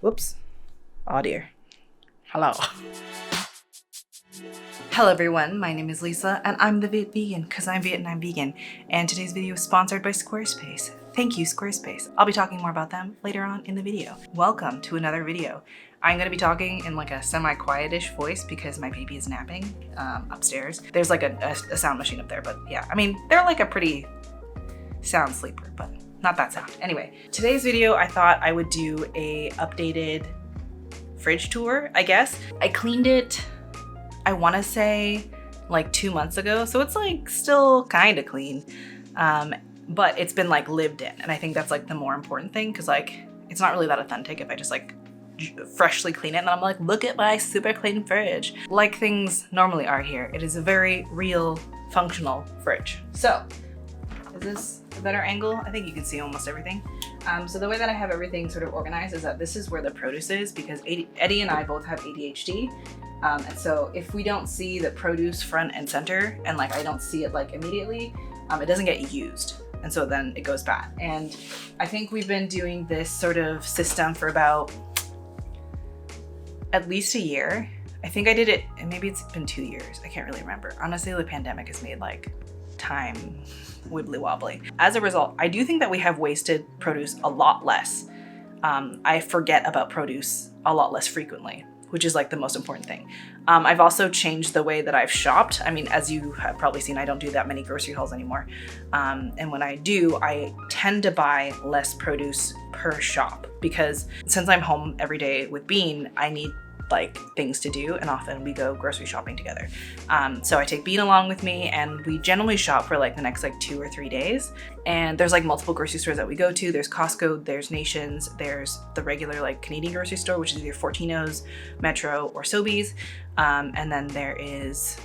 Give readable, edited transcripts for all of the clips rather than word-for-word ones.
Whoops. Oh dear. Hello. Hello everyone, my name is Lisa and I'm the Viet Vegan because I'm Viet and I'm vegan. And today's video is sponsored by Squarespace. Thank you, Squarespace. I'll be talking more about them later on in the video. Welcome to another video. I'm gonna be talking in like a semi-quietish voice because my baby is napping upstairs. There's like a sound machine up there, but yeah, I mean, they're like a pretty sound sleeper, but not that sound. Anyway, today's video, I thought I would do a updated fridge tour, I guess. I cleaned it, I wanna say like 2 months ago. So it's like still kind of clean, but it's been like lived in. And I think that's like the more important thing. Cause like, it's not really that authentic if I just like freshly clean it and I'm like, look at my super clean fridge. Like things normally are here. It is a very real, functional fridge. So, is this a better angle? I think you can see almost everything. So the way that I have everything sort of organized is that this is where the produce is because Eddie and I both have ADHD. And so if we don't see the produce front and center and like I don't see it like immediately, it doesn't get used. And so then it goes bad. And I think we've been doing this sort of system for about at least a year. I think I did it, and maybe it's been 2 years. I can't really remember. Honestly, the pandemic has made like time wibbly wobbly. As a result, I do think that we have wasted produce a lot less. I forget about produce a lot less frequently, which is like the most important thing. I've also changed the way that I've shopped. I mean, as you have probably seen, I don't do that many grocery hauls anymore. And when I do, I tend to buy less produce per shop because since I'm home every day with Bean, I need like things to do, and often we go grocery shopping together. So I take Bean along with me and we generally shop for like the next like 2 or 3 days. And there's like multiple grocery stores that we go to. There's Costco, there's Nations, there's the regular like Canadian grocery store, which is either Fortino's, Metro, or Sobeys. And then there is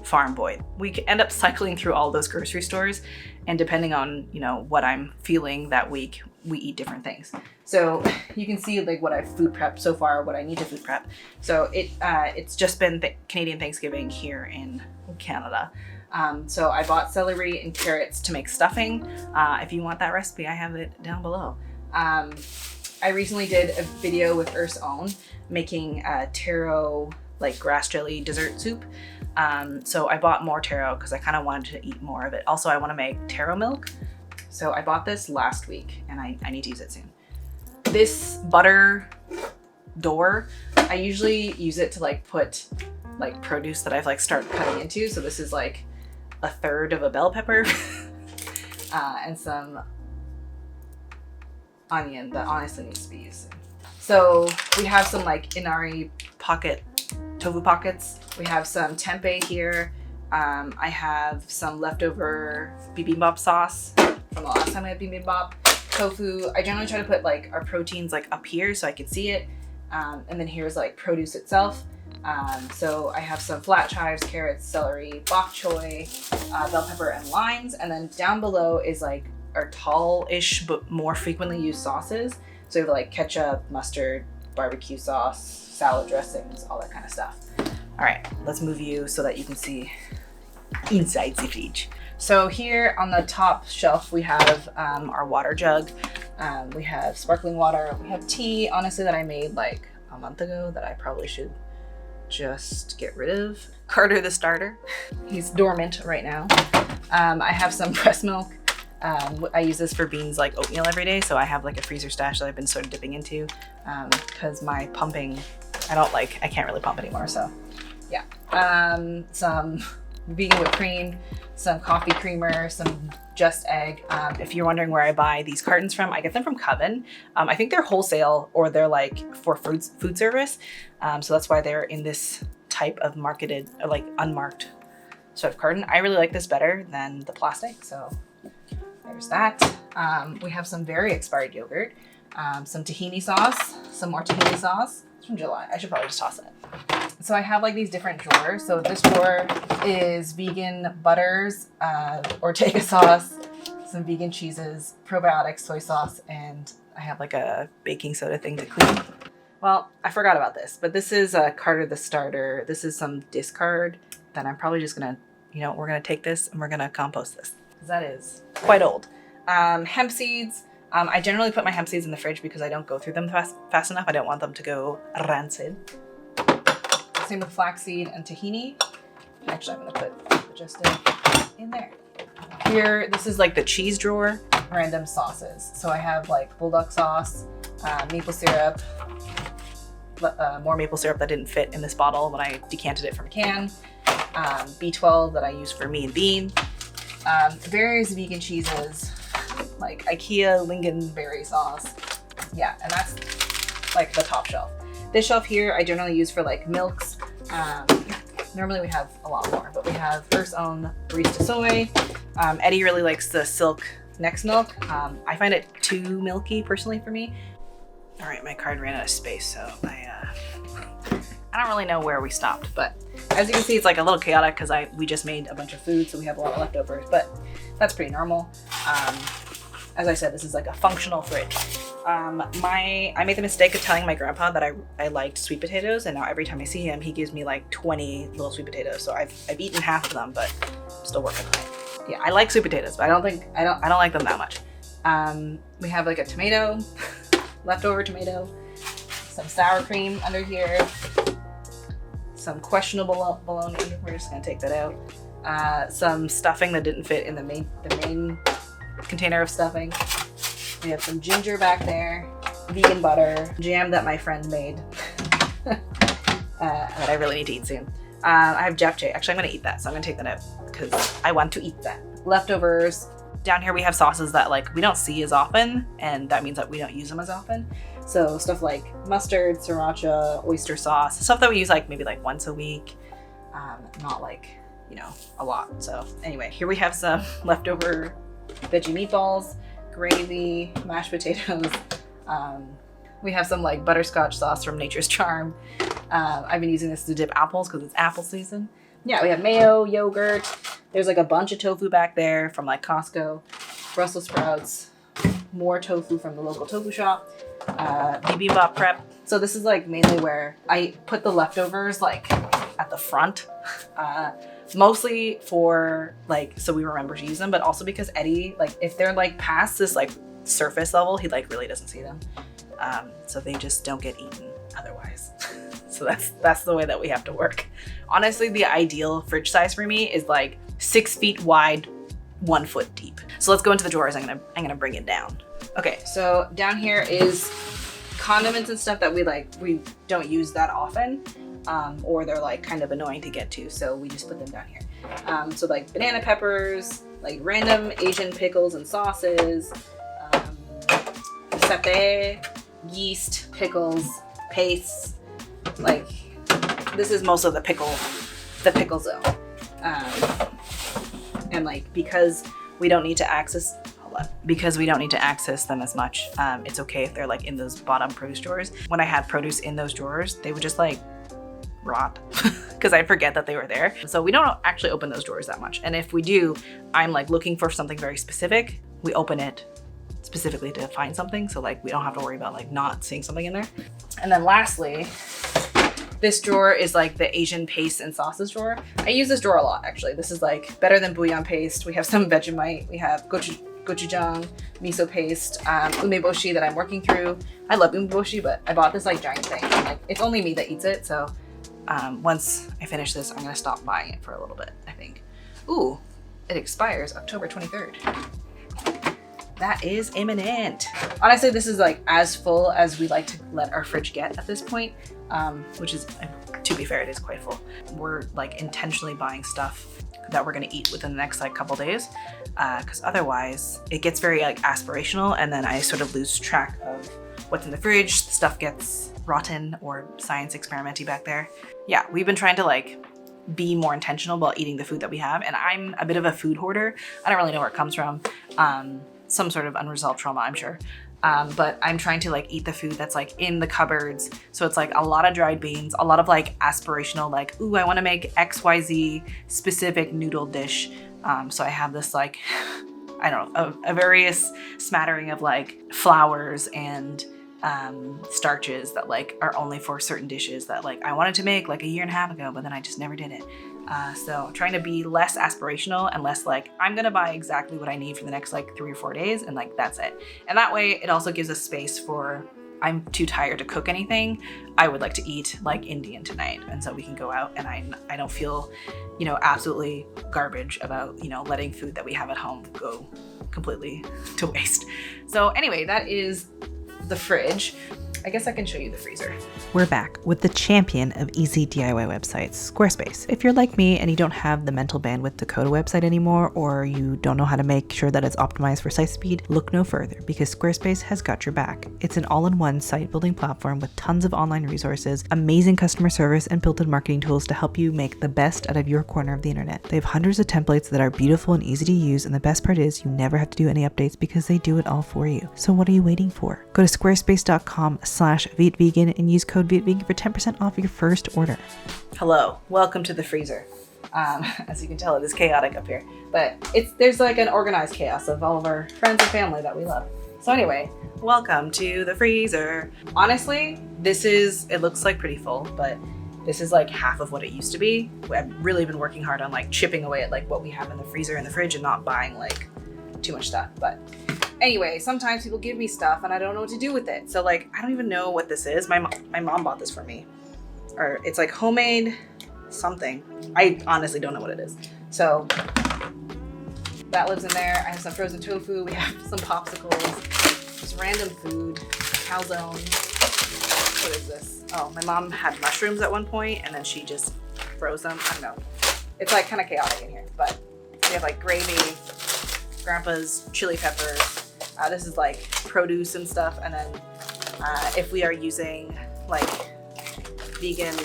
Farm Boy. We end up cycling through all those grocery stores, and depending on, you know, what I'm feeling that week, we eat different things. So you can see like what I've food prepped so far, what I need to food prep. So it's just been Canadian Thanksgiving here in Canada. So I bought celery and carrots to make stuffing. If you want that recipe, I have it down below. I recently did a video with Urs Own making taro like grass jelly dessert soup. So I bought more taro because I kind of wanted to eat more of it. Also, I want to make taro milk. So I bought this last week and I need to use it soon. This butter door, I usually use it to like put like produce that I've like started cutting into. So this is like 1/3 of a bell pepper and some onion that honestly needs to be used. So we have some like Inari pocket tofu pockets. We have some tempeh here. I have some leftover bibimbap sauce from the last time I had bibimbap. Tofu, I generally try to put like our proteins like up here so I can see it. And then here's like produce itself. So I have some flat chives, carrots, celery, bok choy, bell pepper, and limes. And then down below is like our tall-ish but more frequently used sauces. So we have like ketchup, mustard, barbecue sauce, salad dressings, all that kind of stuff. All right, let's move you so that you can see inside the fridge. So here on the top shelf, we have our water jug. We have sparkling water. We have tea, honestly, that I made like a month ago that I probably should just get rid of. Carter the starter, he's dormant right now. I have some breast milk. I use this for Beans like oatmeal every day. So I have like a freezer stash that I've been sort of dipping into because my pumping, I can't really pump anymore. So yeah, some vegan whipped cream, some coffee creamer, some Just Egg. If you're wondering where I buy these cartons from, I get them from Coven. I think they're wholesale or they're like for food service. So that's why they're in this type of marketed or like unmarked sort of carton. I really like this better than the plastic. So there's that. We have some very expired yogurt, some tahini sauce, some more tahini sauce. It's from July. I should probably just toss it. So I have like these different drawers. So this drawer is vegan butters, Ortega sauce, some vegan cheeses, probiotics, soy sauce, and I have like a baking soda thing to clean. Well, I forgot about this, but this is Carter the starter. This is some discard that I'm probably just gonna, we're gonna take this and we're gonna compost this because that is quite old. Hemp seeds, I generally put my hemp seeds in the fridge because I don't go through them fast enough. I don't want them to go rancid. Same with flaxseed and tahini. Actually, I'm gonna put just in there. Here, this is like the cheese drawer, random sauces. So I have like bulldog sauce, maple syrup, more maple syrup that didn't fit in this bottle when I decanted it from a can, B12 that I use for me and Bean, various vegan cheeses, like IKEA lingonberry sauce. Yeah, and that's like the top shelf. This shelf here I generally use for like milks. Normally we have a lot more, but we have Earth's Own Barista Soy. Eddie really likes the Silk Next milk. I find it too milky personally for me. All right, my card ran out of space, so I don't really know where we stopped, but as you can see, it's like a little chaotic because we just made a bunch of food, so we have a lot of leftovers, but that's pretty normal. As I said, this is like a functional fridge. I made the mistake of telling my grandpa that I liked sweet potatoes, and now every time I see him, he gives me like 20 little sweet potatoes. So I've eaten half of them, but I'm still working on it. Yeah, I like sweet potatoes, but I don't like them that much. We have like a tomato, leftover tomato, some sour cream under here, some questionable bologna. We're just gonna take that out. Some stuffing that didn't fit in the main container of stuffing. We have some ginger back there, vegan butter, jam that my friend made that I really need to eat soon. I have japchae. Actually, I'm gonna eat that, so I'm gonna take that out because I want to eat that. Leftovers. Down here we have sauces that like we don't see as often, and that means that we don't use them as often. So stuff like mustard, sriracha, oyster sauce, stuff that we use like maybe like once a week, not like, you know, a lot. So anyway, here we have some leftover veggie meatballs, gravy, mashed potatoes. We have some like butterscotch sauce from Nature's Charm. I've been using this to dip apples because it's apple season. Yeah, we have mayo, yogurt. There's like a bunch of tofu back there from like Costco, Brussels sprouts, more tofu from the local tofu shop, bibimbap prep. So this is like mainly where I put the leftovers like at the front, mostly for like, so we remember to use them, but also because Eddie, like if they're like past this like surface level, he like really doesn't see them. So they just don't get eaten otherwise. So that's the way that we have to work. Honestly, the ideal fridge size for me is like 6 feet wide, 1 foot deep. So let's go into the drawers. I'm gonna bring it down. Okay, so down here is condiments and stuff that we don't use that often, or they're like kind of annoying to get to, so we just put them down here. So like banana peppers, like random Asian pickles and sauces, satay, yeast, pickles, pastes. Like this is most of the pickle zone. And like because we don't need to access them as much, it's okay if they're like in those bottom produce drawers. When I had produce in those drawers, they would just like rot because I forget that they were there. So we don't actually open those drawers that much. And if we do, I'm like looking for something very specific. We open it specifically to find something. So like we don't have to worry about like not seeing something in there. And then lastly, this drawer is like the Asian paste and sauces drawer. I use this drawer a lot actually. This is like better than bouillon paste. We have some Vegemite. We have gochujang, miso paste, umeboshi that I'm working through. I love umeboshi, but I bought this like giant thing. And, like it's only me that eats it. So once I finish this, I'm gonna stop buying it for a little bit, I think. Ooh, it expires October 23rd. That is imminent. Honestly, this is like as full as we like to let our fridge get at this point, which is, to be fair, it is quite full. We're like intentionally buying stuff that we're gonna eat within the next like couple days, because otherwise it gets very like aspirational, and then I sort of lose track of what's in the fridge. Stuff gets rotten or science experimenty back there. Yeah, we've been trying to like be more intentional about eating the food that we have, and I'm a bit of a food hoarder. I don't really know where it comes from. Some sort of unresolved trauma, I'm sure. But I'm trying to like eat the food that's like in the cupboards. So it's like a lot of dried beans, a lot of like aspirational, like, ooh, I wanna make XYZ specific noodle dish. So I have this like, I don't know, a various smattering of like flours and starches that like are only for certain dishes that like I wanted to make like a year and a half ago, but then I just never did it. So I'm trying to be less aspirational and less like, I'm gonna buy exactly what I need for the next like 3 or 4 days and like that's it. And that way it also gives us space for, I'm too tired to cook anything. I would like to eat like Indian tonight. And so we can go out and I don't feel, you know, absolutely garbage about, you know, letting food that we have at home go completely to waste. So anyway, that is the fridge. I guess I can show you the freezer. We're back with the champion of easy DIY websites, Squarespace. If you're like me and you don't have the mental bandwidth to code a website anymore, or you don't know how to make sure that it's optimized for site speed, look no further because Squarespace has got your back. It's an all-in-one site building platform with tons of online resources, amazing customer service, and built-in marketing tools to help you make the best out of your corner of the internet. They have hundreds of templates that are beautiful and easy to use, and the best part is you never have to do any updates because they do it all for you. So what are you waiting for? Go to squarespace.com/VeetVegan and use code VeetVegan for 10% off your first order. Hello, welcome to the freezer. As you can tell, it is chaotic up here, but there's like an organized chaos of all of our friends and family that we love. So anyway, welcome to the freezer. Honestly, it looks like pretty full, but this is like half of what it used to be. I've really been working hard on like chipping away at like what we have in the freezer and the fridge and not buying like too much stuff. But anyway, sometimes people give me stuff and I don't know what to do with it. So like, I don't even know what this is. My mom bought this for me, or it's like homemade something. I honestly don't know what it is. So that lives in there. I have some frozen tofu. We have some popsicles, just random food, calzone. What is this? Oh, my mom had mushrooms at one point and then she just froze them. I don't know. It's like kind of chaotic in here, but we have like gravy, grandpa's chili peppers. This is like produce and stuff. And then if we are using like vegan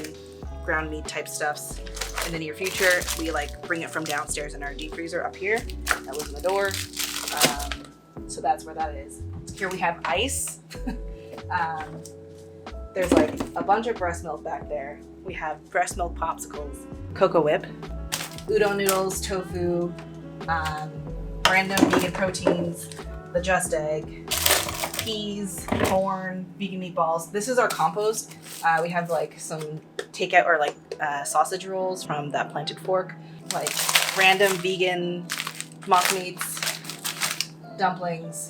ground meat type stuffs in the near future, we like bring it from downstairs in our deep freezer up here. That was in the door. So that's where that is. Here we have ice. There's like a bunch of breast milk back there. We have breast milk popsicles, Cocoa Whip, udon noodles, tofu, random vegan proteins, the Just Egg, peas, corn, vegan meatballs. This is our compost. We have like some takeout or like sausage rolls from that Planted Fork, like random vegan mock meats, dumplings,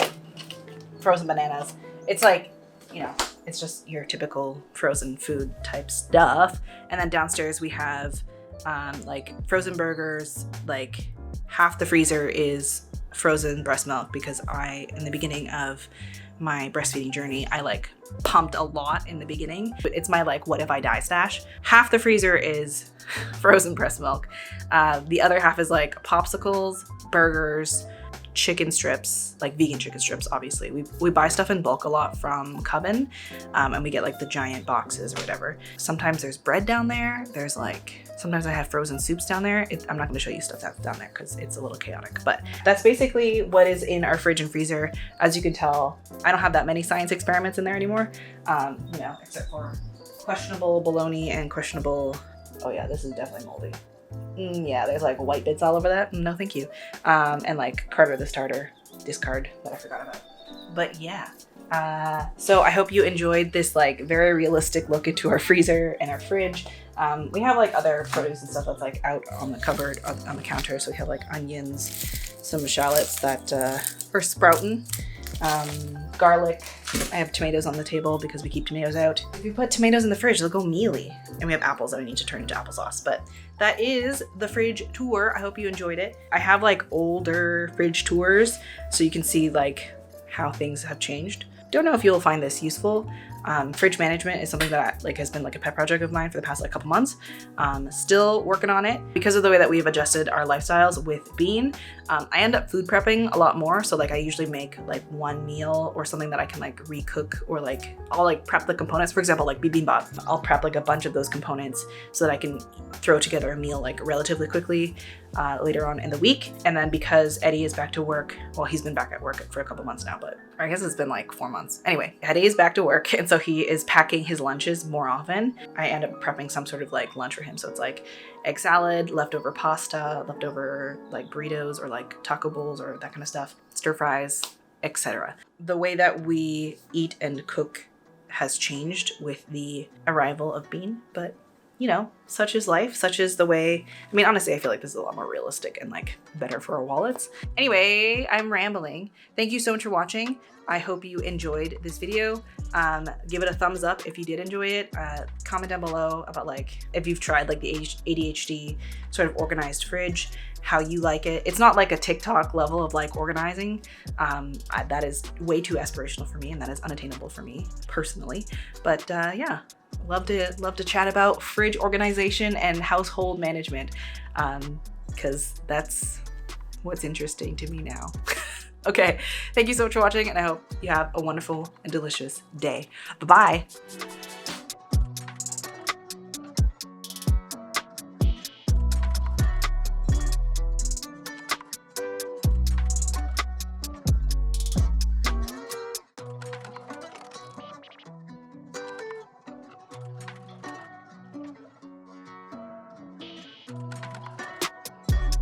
frozen bananas. It's like, you know, it's just your typical frozen food type stuff. And then downstairs we have like frozen burgers. Like half the freezer is frozen breast milk because in the beginning of my breastfeeding journey, I like pumped a lot in the beginning. It's my like, what if I die stash. Half the freezer is frozen breast milk. The other half is like popsicles, burgers, chicken strips, like vegan chicken strips, obviously. We buy stuff in bulk a lot from Coven, and we get like the giant boxes or whatever. Sometimes there's bread down there. There's like, sometimes I have frozen soups down there. I'm not gonna show you stuff that's down there because it's a little chaotic, but that's basically what is in our fridge and freezer. As you can tell, I don't have that many science experiments in there anymore, you know, except for questionable bologna and questionable, oh yeah, this is definitely moldy. Yeah, there's like white bits all over that. No, thank you. And like Carter the Starter discard that I forgot about. But yeah, so I hope you enjoyed this like very realistic look into our freezer and our fridge. We have like other produce and stuff that's like out on the cupboard, on the counter. So we have like onions, some shallots that are sprouting, garlic. I have tomatoes on the table because we keep tomatoes out. If you put tomatoes in the fridge, they'll go mealy. And we have apples that we need to turn into applesauce. But that is the fridge tour. I hope you enjoyed it. I have like older fridge tours so you can see like how things have changed. Don't know if you'll find this useful. Fridge management is something that has been like a pet project of mine for the past like couple months. Still working on it because of the way that we've adjusted our lifestyles with Bean. I end up food prepping a lot more. So like I usually make like one meal or something that I can like recook, or like I'll like prep the components. For example, like bibimbap, I'll prep like a bunch of those components so that I can throw together a meal like relatively quickly later on in the week. And then because Eddie is back to work, well, he's been back at work for a couple months now, but I guess it's been like 4 months. Anyway, Eddie is back to work, and so he is packing his lunches more often. I end up prepping some sort of like lunch for him. So it's like egg salad, leftover pasta, leftover like burritos or like taco bowls or that kind of stuff, stir fries, etc. The way that we eat and cook has changed with the arrival of Bean, but you know, such is life, such is the way. I mean, honestly, I feel like this is a lot more realistic and like better for our wallets. Anyway, I'm rambling. Thank you so much for watching. I hope you enjoyed this video. Give it a thumbs up if you did enjoy it. Comment down below about like if you've tried like the ADHD sort of organized fridge, how you like it. It's not like a TikTok level of like organizing. That is way too aspirational for me, and that is unattainable for me personally. But yeah. Love to chat about fridge organization and household management, because that's what's interesting to me now. Okay, thank you so much for watching, and I hope you have a wonderful and delicious day. Bye-bye.